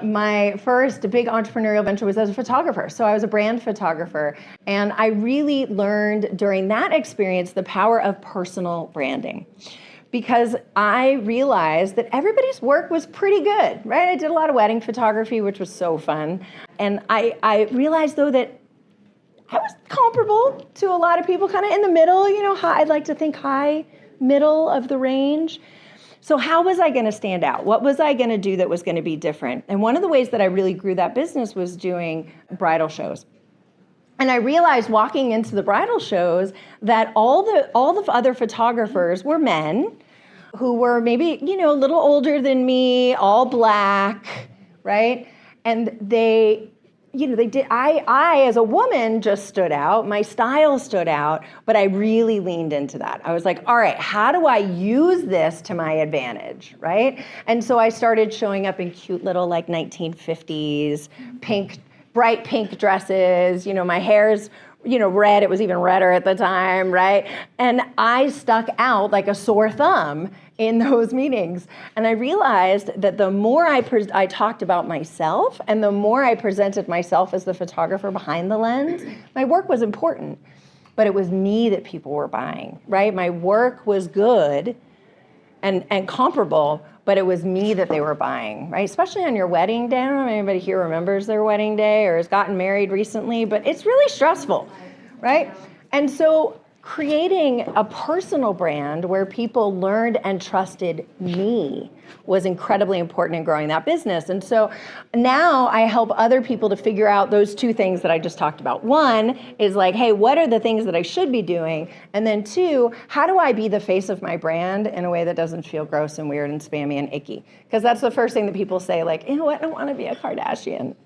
My first big entrepreneurial venture was as a photographer. So I was a brand photographer. And I really learned during that experience the power of personal branding. Because I realized that everybody's work was pretty good, right? I did a lot of wedding photography, which was so fun. And I realized, though, that I was comparable to a lot of people, kind of in the middle, high, I'd like to think high, middle of the range. So how was I going to stand out? What was I going to do that was going to be different? And one of the ways that I really grew that business was doing bridal shows. And I realized walking into the bridal shows that all the other photographers were men who were maybe, a little older than me, all black, right? And they did, I as a woman just stood out, my style stood out, but I really leaned into that. I was like, all right, how do I use this to my advantage, right? And so I started showing up in cute little 1950s, bright pink dresses, my hair's, red, it was even redder at the time, right? And I stuck out like a sore thumb in those meetings. And I realized that the more I talked about myself and the more I presented myself as the photographer behind the lens, my work was important, but it was me that people were buying, right? My work was good and comparable, but it was me that they were buying, right? Especially on your wedding day. I don't know if anybody here remembers their wedding day or has gotten married recently, but it's really stressful, right? And so creating a personal brand where people learned and trusted me was incredibly important in growing that business. And so now I help other people to figure out those two things that I just talked about. One is like, hey, what are the things that I should be doing? And then two, how do I be the face of my brand in a way that doesn't feel gross and weird and spammy and icky? Because that's the first thing that people say, like, I don't want to be a Kardashian.